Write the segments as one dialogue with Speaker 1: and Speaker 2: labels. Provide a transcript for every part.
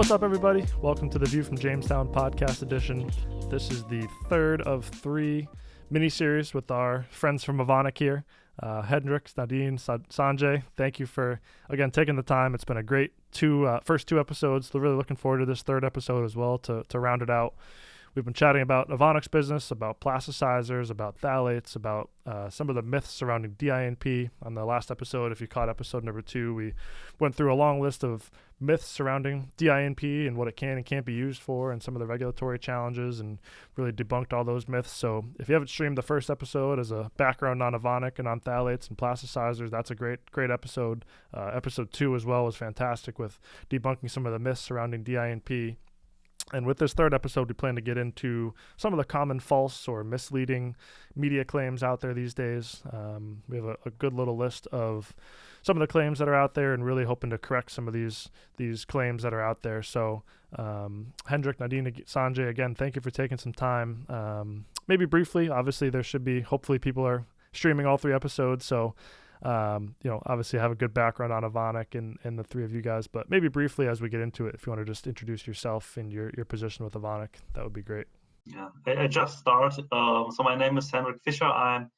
Speaker 1: What's up, everybody? Welcome to the View from Jamestown podcast edition. This is the third of three mini-series with our friends from Evonik here. Hendrik, Nadine, Sanjay, thank you for, again, taking the time. It's been a great first two episodes. Really looking forward to this third episode as well to round it out. We've been chatting about Evonik's business, about plasticizers, about phthalates, about some of the myths surrounding DINP. On the last episode, if you caught episode number 2, we went through a long list of myths surrounding DINP and what it can and can't be used for and some of the regulatory challenges and really debunked all those myths. So if you haven't streamed the first episode as a background on Evonik and on phthalates and plasticizers, that's a great episode. Episode 2 as well was fantastic with debunking some of the myths surrounding DINP. And with this third episode, we plan to get into some of the common false or misleading media claims out there these days. We have a good little list of some of the claims that are out there and really hoping to correct some of these claims that are out there. So Hendrik, Nadine, Sanjay, again, thank you for taking some time. Maybe briefly, obviously there should be, hopefully people are streaming all 3 episodes. So obviously I have a good background on Evonik and the 3 of you guys, but maybe briefly as we get into it, if you want to just introduce yourself and your position with Evonik, that would be great.
Speaker 2: Yeah, I just started. So my name is Hendrik Fischer. I'm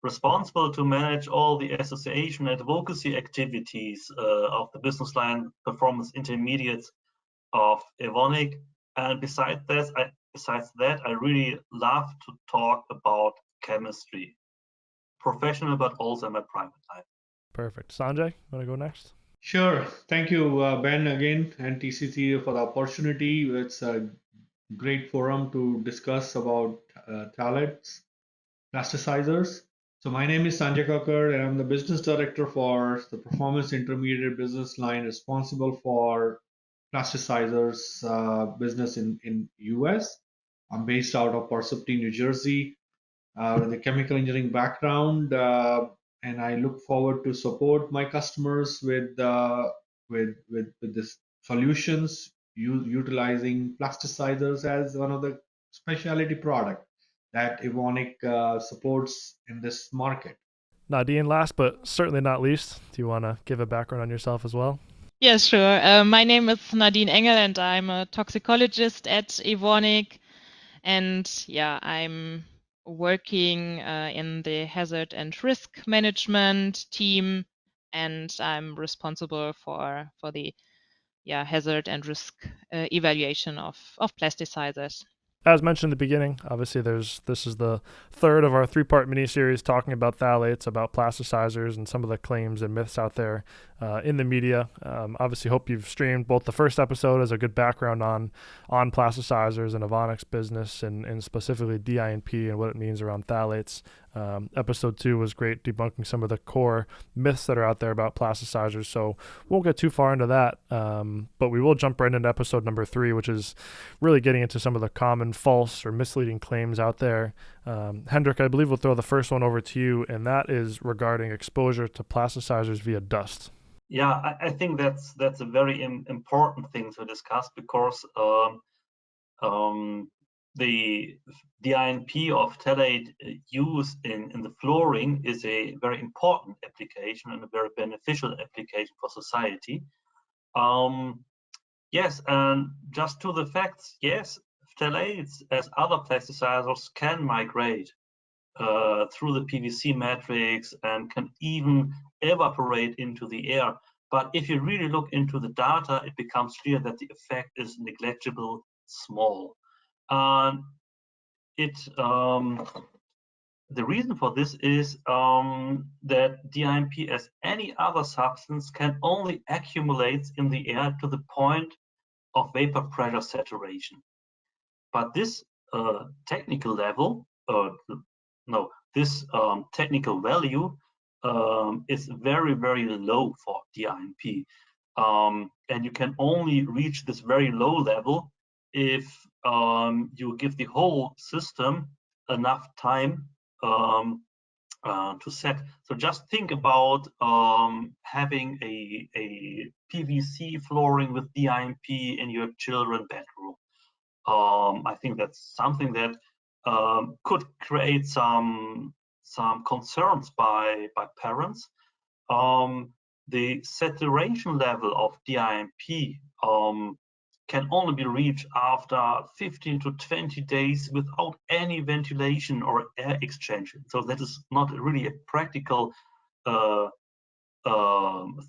Speaker 2: responsible to manage all the association and advocacy activities of the business line performance intermediates of Evonik. And besides that, I really love to talk about chemistry. Professional, but also in my private life.
Speaker 1: Perfect. Sanjay, want to go next?
Speaker 3: Sure. Thank you, Ben, again, and TCC for the opportunity. It's a great forum to discuss about phthalates, plasticizers. So my name is Sanjay Kakkar, and I'm the business director for the performance intermediate business line responsible for plasticizers business in US. I'm based out of Parsippany, New Jersey, with a chemical engineering background, and I look forward to support my customers with this solutions, utilizing plasticizers as one of the specialty product that Evonik supports in this market.
Speaker 1: Nadine, last but certainly not least, do you want to give a background on yourself as well?
Speaker 4: Yes, sure. My name is Nadine Engel, and I'm a toxicologist at Evonik. And yeah, I'm working in the hazard and risk management team, and I'm responsible for the hazard and risk evaluation of plasticizers.
Speaker 1: As mentioned in the beginning, obviously this is the third of our 3-part mini-series talking about phthalates, about plasticizers, and some of the claims and myths out there in the media. Obviously hope you've streamed both the first episode as a good background on plasticizers and Evonik's business and specifically DINP and what it means around phthalates. Episode 2 was great, debunking some of the core myths that are out there about plasticizers, so won't get too far into that, but we will jump right into episode number 3, which is really getting into some of the common false or misleading claims out there. Hendrik, I believe we'll throw the first one over to you, and that is regarding exposure to plasticizers via dust.
Speaker 2: Yeah, I think that's a very important thing to discuss, because the DINP of phthalate use in the flooring is a very important application and a very beneficial application for society. Yes, and just to the facts, yes, phthalates as other plasticizers can migrate through the PVC matrix and can even evaporate into the air. But if you really look into the data, it becomes clear that the effect is negligible, small. The reason for this is that DINP, as any other substance, can only accumulate in the air to the point of vapor pressure saturation. But this technical level, technical value is very, very low for DINP. And you can only reach this very low level if you give the whole system enough time to set. So just think about having a PVC flooring with DINP in your children's bedroom. I think that's something that could create some concerns by parents. The saturation level of DINP can only be reached after 15 to 20 days without any ventilation or air exchange. So that is not really a practical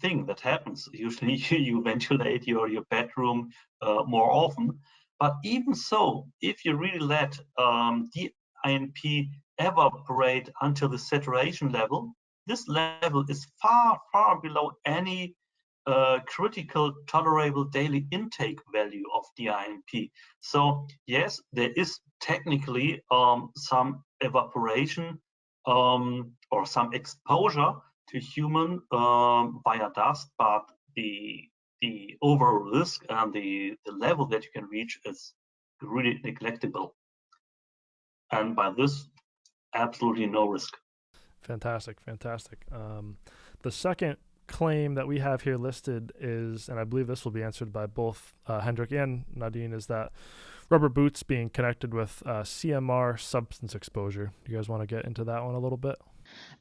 Speaker 2: thing that happens. Usually you ventilate your bedroom more often. But even so, if you really let the INP evaporate until the saturation level, this level is far, far below any critical tolerable daily intake value of DINP. So yes, there is technically some evaporation or some exposure to human via dust, but the overall risk and the level that you can reach is really neglectable. And by this, absolutely no risk.
Speaker 1: Fantastic. The second claim that we have here listed is, and I believe this will be answered by both Hendrik and Nadine, is that rubber boots being connected with CMR substance exposure. Do you guys want to get into that one a little bit?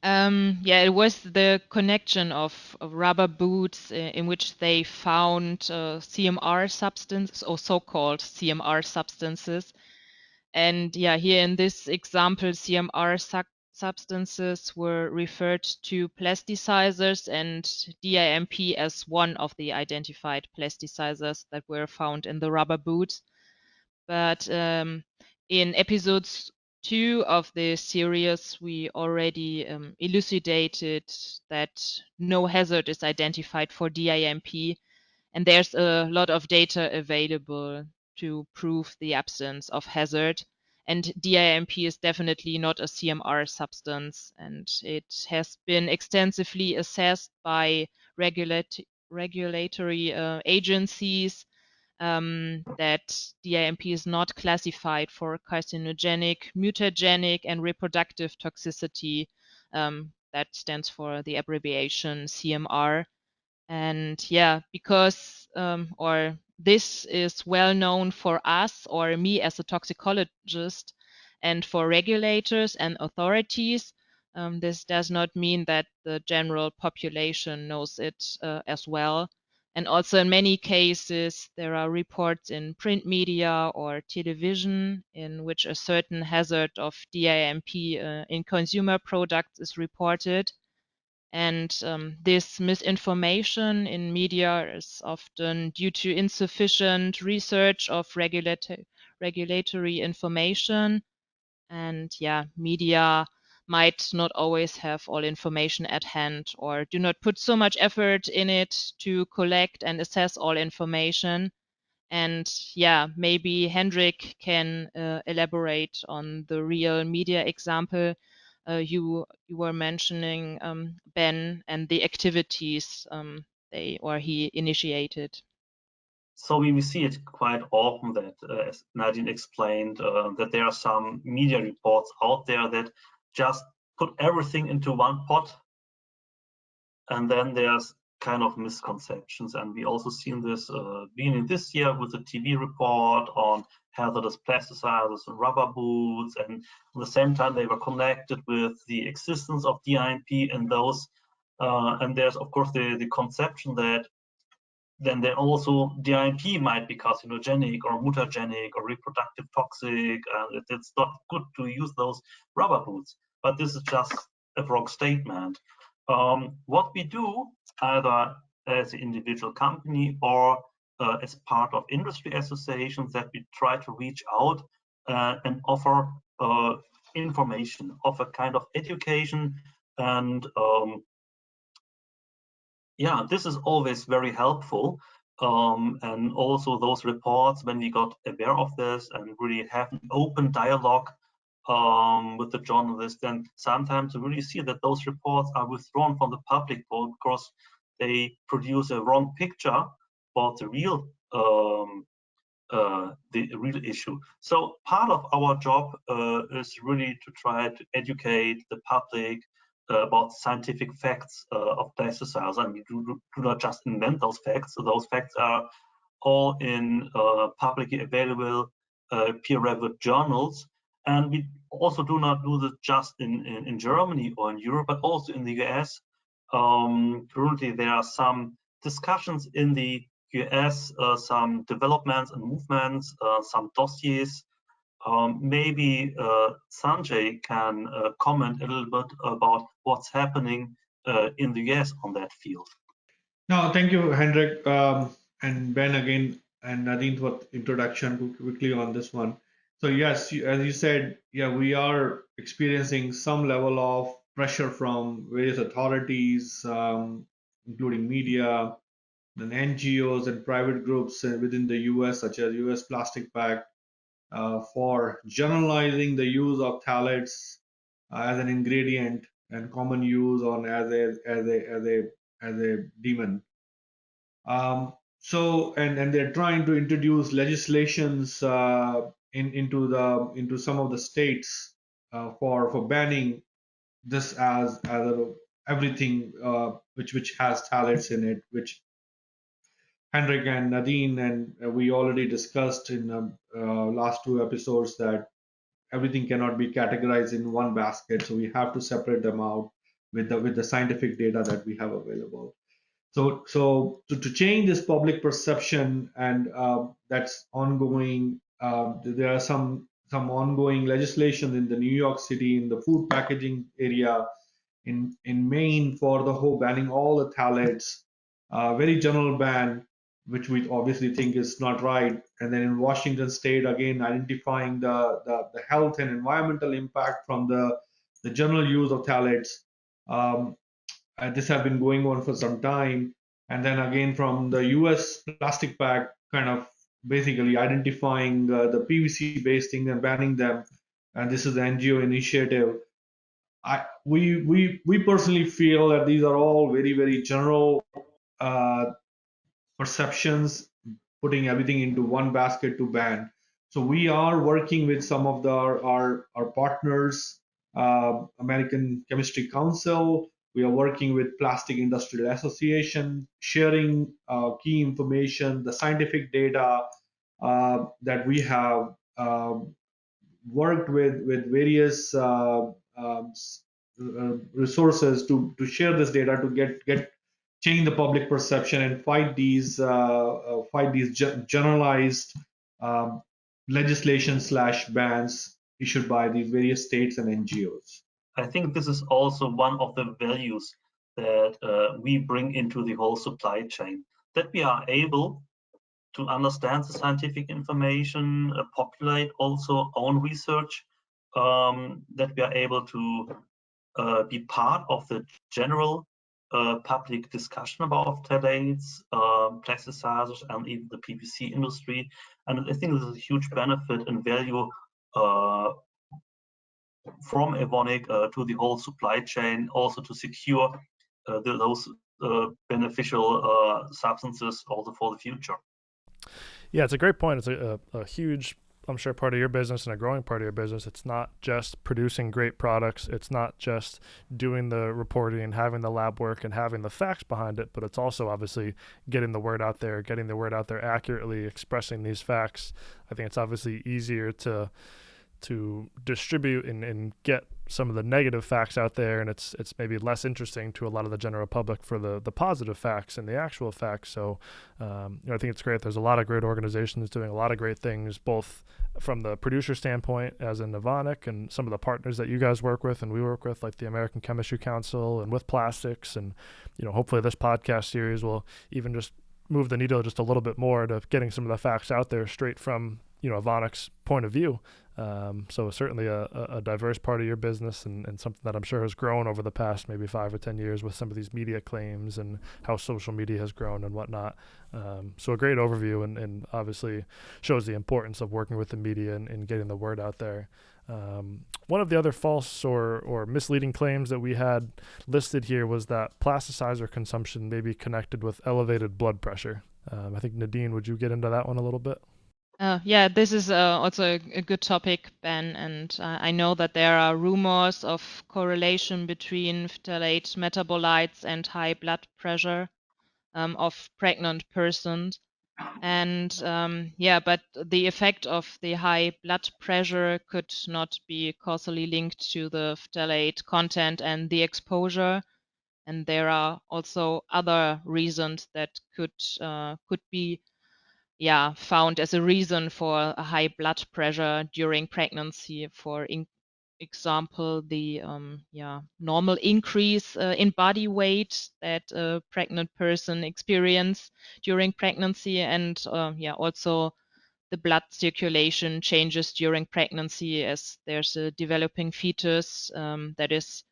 Speaker 4: Yeah, it was the connection of rubber boots in which they found CMR substance or so-called CMR substances. And yeah, here in this example, CMR substances were referred to plasticizers and DIMP as one of the identified plasticizers that were found in the rubber boots. But in episodes 2 of the series, we already elucidated that no hazard is identified for DIMP, and there's a lot of data available to prove the absence of hazard. And DIMP is definitely not a CMR substance, and it has been extensively assessed by regulatory agencies that DIMP is not classified for carcinogenic, mutagenic, and reproductive toxicity. That stands for the abbreviation CMR. And yeah, because or this is well known for us or me as a toxicologist and for regulators and authorities. This does not mean that the general population knows it as well. And also, in many cases, there are reports in print media or television in which a certain hazard of DIMP in consumer products is reported. And this misinformation in media is often due to insufficient research of regulatory information. And yeah, media might not always have all information at hand or do not put so much effort in it to collect and assess all information. And yeah, maybe Hendrik can elaborate on the real media example you were mentioning, Ben, and the activities he initiated.
Speaker 2: So we see it quite often that, as Nadine explained, that there are some media reports out there that just put everything into one pot, and then there's kind of misconceptions. And we also seen this beginning this year with the TV report on hazardous plasticizers and rubber boots, and at the same time they were connected with the existence of DIMP in those. And there's of course the conception that then also DIMP might be carcinogenic or mutagenic or reproductive toxic, and it's not good to use those rubber boots. But this is just a wrong statement. What we do, either as an individual company or as part of industry associations, that we try to reach out and offer information, offer kind of education, and yeah, this is always very helpful. And also those reports, when we got aware of this and really have an open dialogue with the journalists, then sometimes we really see that those reports are withdrawn from the public because they produce a wrong picture about the real issue. So part of our job is really to try to educate the public about scientific facts of plasticizers. And we do not just invent those facts. So those facts are all in publicly available peer-reviewed journals. And we also do not do this just in Germany or in Europe, but also in the US. Currently, there are some discussions in the US some developments and movements, some dossiers. Maybe Sanjay can comment a little bit about what's happening in the US on that field.
Speaker 3: No, thank you, Hendrik, and Ben again, and Nadine for introduction quickly on this one. So yes, as you said, yeah, we are experiencing some level of pressure from various authorities, including media, and NGOs and private groups within the US, such as US Plastic Pact, for generalizing the use of phthalates as an ingredient and common use on as a demon. And they're trying to introduce legislations into some of the states for banning this as everything which has phthalates in it, which Henrik and Nadine and we already discussed in last two episodes that everything cannot be categorized in one basket, so we have to separate them out with the scientific data that we have available. So to change this public perception, and that's ongoing. There are some ongoing legislation in the New York City in the food packaging area, in Maine for the whole banning all the phthalates, very general ban, which we obviously think is not right. And then in Washington State, again identifying the health and environmental impact from the general use of phthalates. This has been going on for some time. And then again from the US Plastic Pact, kind of basically identifying the PVC-based thing and banning them. And this is the NGO initiative. We personally feel that these are all very, very general uh, perceptions, putting everything into one basket to ban. So we are working with some of our partners, American Chemistry Council. We are working with Plastic Industrial Association, sharing key information, the scientific data that we have worked with various resources to share this data to get change the public perception and fight these generalized um, legislation / bans issued by these various states and NGOs.
Speaker 2: I think this is also one of the values that we bring into the whole supply chain, that we are able to understand the scientific information, populate also own research, that we are able to be part of the general public discussion about phthalates, plasticizers, and even the PVC industry. And I think this is a huge benefit and value from Evonik to the whole supply chain, also to secure those beneficial substances also for the future.
Speaker 1: Yeah, it's a great point. It's a huge, I'm sure, part of your business and a growing part of your business. It's not just producing great products. It's not just doing the reporting and having the lab work and having the facts behind it, but it's also obviously getting the word out there accurately, expressing these facts. I think it's obviously easier to distribute and get some of the negative facts out there, and it's maybe less interesting to a lot of the general public for the positive facts and the actual facts. So I think it's great. There's a lot of great organizations doing a lot of great things, both from the producer standpoint, as in Evonik, and some of the partners that you guys work with and we work with, like the American Chemistry Council and with plastics. And hopefully this podcast series will even just move the needle just a little bit more to getting some of the facts out there straight from Evonik's point of view. So certainly a diverse part of your business, and something that I'm sure has grown over the past maybe 5 or 10 years with some of these media claims and how social media has grown and whatnot. So a great overview, and obviously shows the importance of working with the media and getting the word out there. One of the other false or misleading claims that we had listed here was that plasticizer consumption may be connected with elevated blood pressure. I think, Nadine, would you get into that one a little bit?
Speaker 4: Yeah, this is also a good topic, Ben, and I know that there are rumors of correlation between phthalate metabolites and high blood pressure of pregnant persons. And but the effect of the high blood pressure could not be causally linked to the phthalate content and the exposure. And there are also other reasons that could be found as a reason for a high blood pressure during pregnancy. For example, the normal increase in body weight that a pregnant person experience during pregnancy, and also the blood circulation changes during pregnancy, as there's a developing fetus that is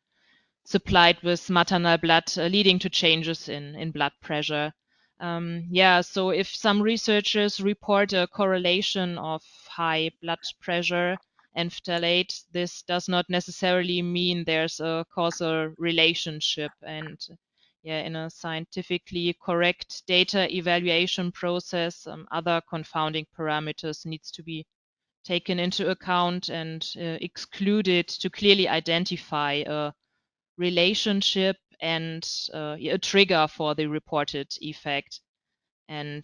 Speaker 4: supplied with maternal blood, leading to changes in blood pressure. So if some researchers report a correlation of high blood pressure and phthalate, this does not necessarily mean there's a causal relationship. And in a scientifically correct data evaluation process, other confounding parameters needs to be taken into account and excluded to clearly identify a relationship and a trigger for the reported effect. And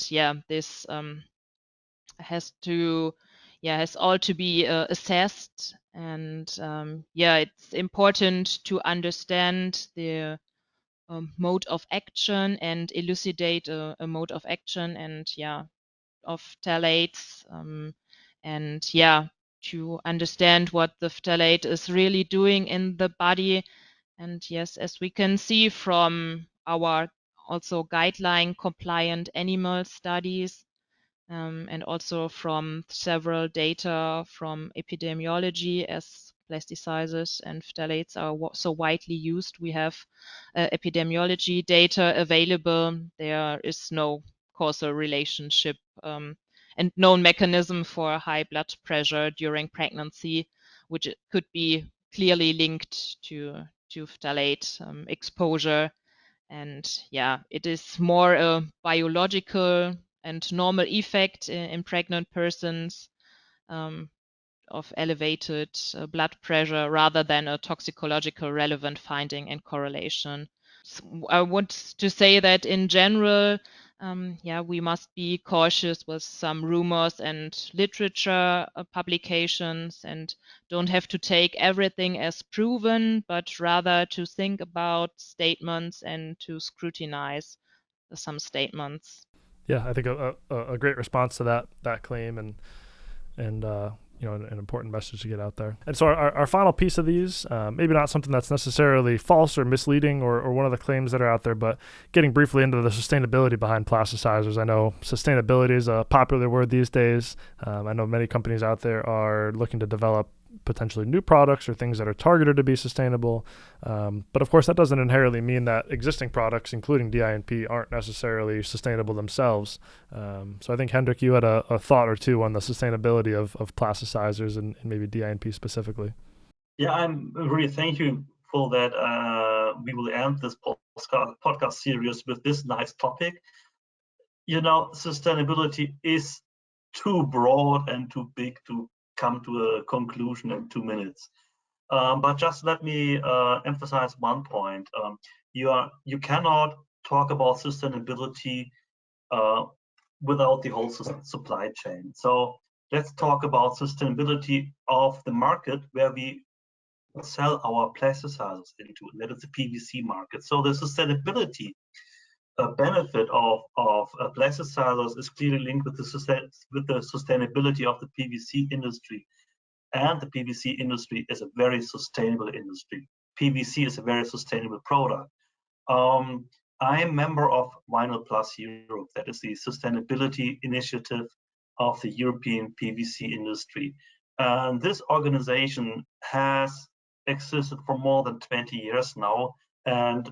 Speaker 4: this has all to be assessed. And it's important to understand the mode of action and elucidate a mode of action and of phthalates, and to understand what the phthalate is really doing in the body. And yes, as we can see from our also guideline compliant animal studies, and also from several data from epidemiology, as plasticizers and phthalates are so widely used, we have epidemiology data available. There is no causal relationship and known mechanism for high blood pressure during pregnancy, which could be clearly linked to phthalate exposure. And it is more a biological and normal effect in pregnant persons of elevated blood pressure, rather than a toxicological relevant finding and correlation. So I want to say that in general, we must be cautious with some rumors and literature publications, and don't have to take everything as proven, but rather to think about statements and to scrutinize some statements.
Speaker 1: Yeah, I think a great response to that claim, and an important message to get out there. And so our final piece of these, maybe not something that's necessarily false or misleading or one of the claims that are out there, but getting briefly into the sustainability behind plasticizers. I know sustainability is a popular word these days. I know many companies out there are looking to develop potentially new products or things that are targeted to be sustainable. But of course, that doesn't inherently mean that existing products, including DINP, aren't necessarily sustainable themselves. So I think, Hendrik, you had a thought or two on the sustainability of plasticizers and maybe DINP specifically.
Speaker 2: Yeah, I'm really thank you for that. We will end this podcast series with this nice topic. Sustainability is too broad and too big to come to a conclusion in 2 minutes. But just let me emphasize one point. You cannot talk about sustainability without the whole supply chain. So let's talk about sustainability of the market where we sell our plasticizers into, and that is the PVC market. So the sustainability benefit of plasticizers is clearly linked with the sustainability of the PVC industry. And the PVC industry is a very sustainable industry. PVC is a very sustainable product. I'm a member of Vinyl Plus Europe, that is the sustainability initiative of the European PVC industry. And this organization has existed for more than 20 years now, and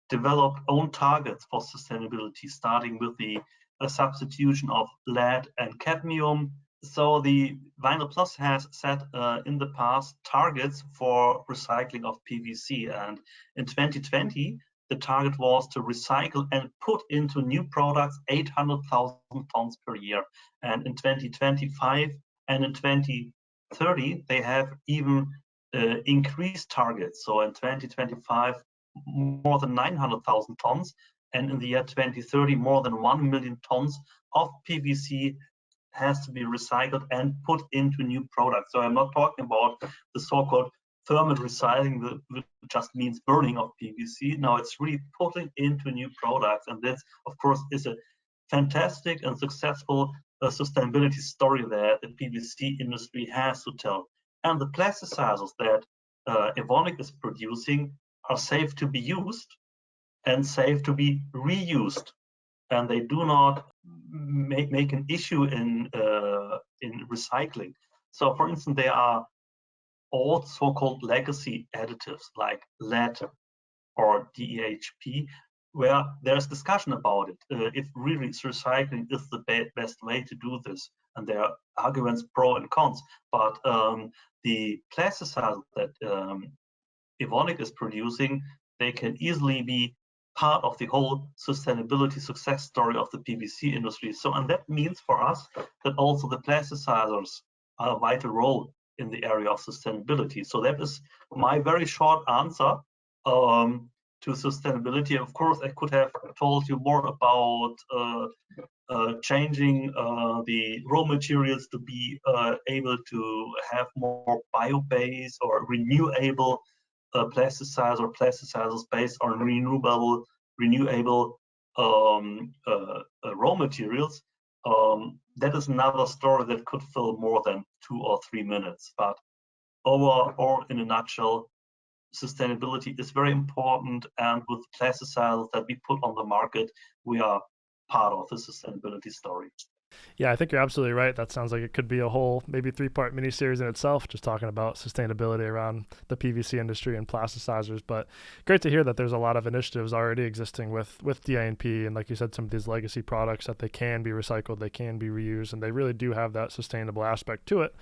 Speaker 2: developed own targets for sustainability, starting with the substitution of lead and cadmium. So the Vinyl Plus has set in the past targets for recycling of PVC, and in 2020 the target was to recycle and put into new products 800,000 tons per year. And in 2025 and in 2030 they have even increased targets. So in 2025 more than 900,000 tons, and in the year 2030 more than 1 million tons of PVC has to be recycled and put into new products. So I'm not talking about the so-called thermal recycling, which just means burning of PVC. Now it's really putting into new products, and this, of course, is a fantastic and successful sustainability story that the PVC industry has to tell. And the plasticizers that Evonik is producing are safe to be used and safe to be reused, and they do not make an issue in recycling. So, for instance, there are all so-called legacy additives like lead or DEHP, where there's discussion about it, if really recycling is the best way to do this. And there are arguments pro and cons, but the plasticizers that Evonik is producing, they can easily be part of the whole sustainability success story of the PVC industry. So, and that means for us that also the plasticizers are a vital role in the area of sustainability. So that is my very short answer to sustainability. Of course, I could have told you more about changing the raw materials to be able to have more bio-based or renewable plasticizers based on renewable raw materials. That is another story that could fill more than 2 or 3 minutes. But overall, in a nutshell, sustainability is very important, and with plasticizers that we put on the market, we are part of the sustainability story.
Speaker 1: Yeah, I think you're absolutely right. That sounds like it could be a whole, maybe 3-part miniseries in itself, just talking about sustainability around the PVC industry and plasticizers. But great to hear that there's a lot of initiatives already existing with DINP, and like you said, some of these legacy products that they can be recycled, they can be reused, and they really do have that sustainable aspect to it.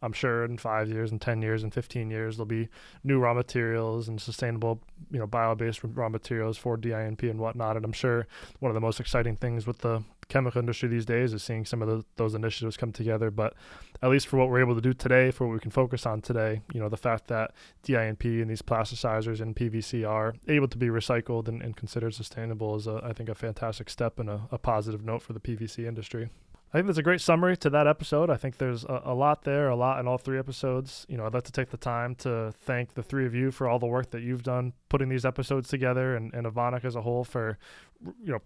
Speaker 1: I'm sure in 5 years and 10 years and 15 years, there'll be new raw materials and sustainable, bio-based raw materials for DINP and whatnot. And I'm sure one of the most exciting things with the chemical industry these days is seeing some of those initiatives come together. But at least for what we're able to do today, for what we can focus on today, the fact that DINP and these plasticizers and PVC are able to be recycled and considered sustainable is, I think, a fantastic step and a positive note for the PVC industry. I think that's a great summary to that episode. I think there's a lot there, a lot in all 3 episodes. I'd like to take the time to thank the 3 of you for all the work that you've done putting these episodes together, and Evonik as a whole for,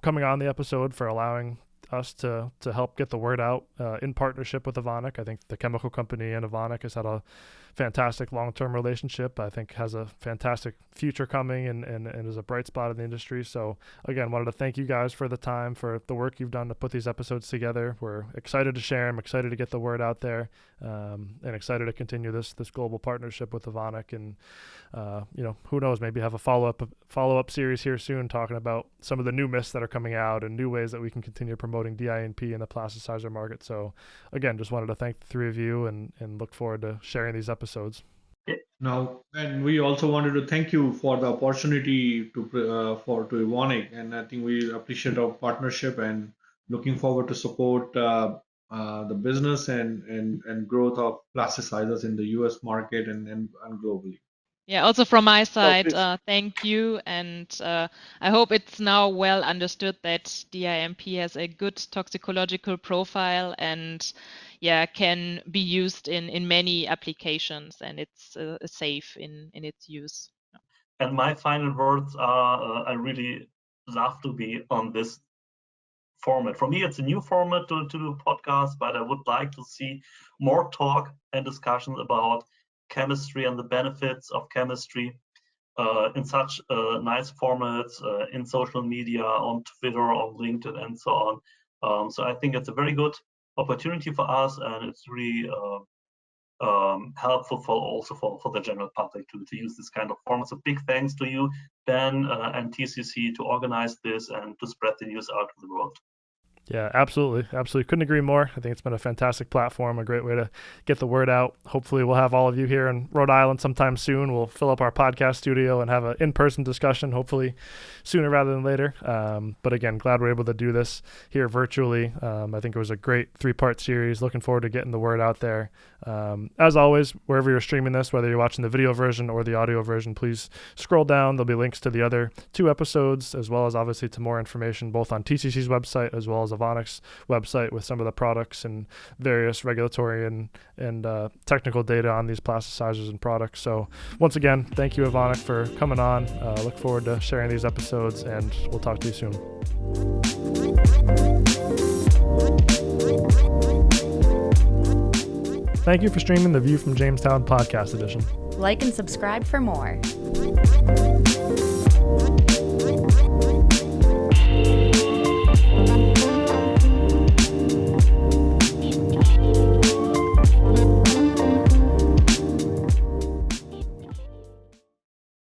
Speaker 1: coming on the episode, for allowing us to help get the word out in partnership with Evonik. I think the chemical company and Evonik has had a fantastic long-term relationship. I think has a fantastic future coming and is a bright spot in the industry. So again, wanted to thank you guys for the time, for the work you've done to put these episodes together. We're excited to share them, excited to get the word out there, and excited to continue this global partnership with Evonik. And who knows, maybe have a follow-up series here soon talking about some of the new myths that are coming out and new ways that we can continue promoting DINP in the plasticizer market. So again, just wanted to thank the 3 of you and look forward to sharing these episodes.
Speaker 3: Now, and we also wanted to thank you for the opportunity to Evonik, and I think we appreciate our partnership and looking forward to support the business and growth of plasticizers in the US market and globally.
Speaker 4: Yeah, also from my side, thank you. And I hope it's now well understood that DINP has a good toxicological profile and can be used in many applications, and it's safe in its use.
Speaker 2: And my final words are, I really love to be on this format. For me, it's a new format to do podcasts, but I would like to see more talk and discussions about chemistry and the benefits of chemistry in such nice formats in social media, on Twitter, on LinkedIn, and so on. So I think it's a very good opportunity for us, and it's really helpful for the general public to use this kind of format. So big thanks to you, Ben, and TCC, to organize this and to spread the news out to the world.
Speaker 1: Yeah, absolutely. Couldn't agree more. I think it's been a fantastic platform, a great way to get the word out. Hopefully we'll have all of you here in Rhode Island sometime soon. We'll fill up our podcast studio and have an in-person discussion, hopefully sooner rather than later. But again, glad we're able to do this here virtually. I think it was a great 3-part series. Looking forward to getting the word out there. As always, wherever you're streaming this, whether you're watching the video version or the audio version, please scroll down. There'll be links to the other 2 episodes, as well as obviously to more information, both on TCC's website as well as Evonik's website with some of the products and various regulatory and technical data on these plasticizers and products. So once again, thank you, Evonik, for coming on. Look forward to sharing these episodes, and we'll talk to you soon. Thank you for streaming the View from Jamestown podcast edition.
Speaker 5: Like and subscribe for more.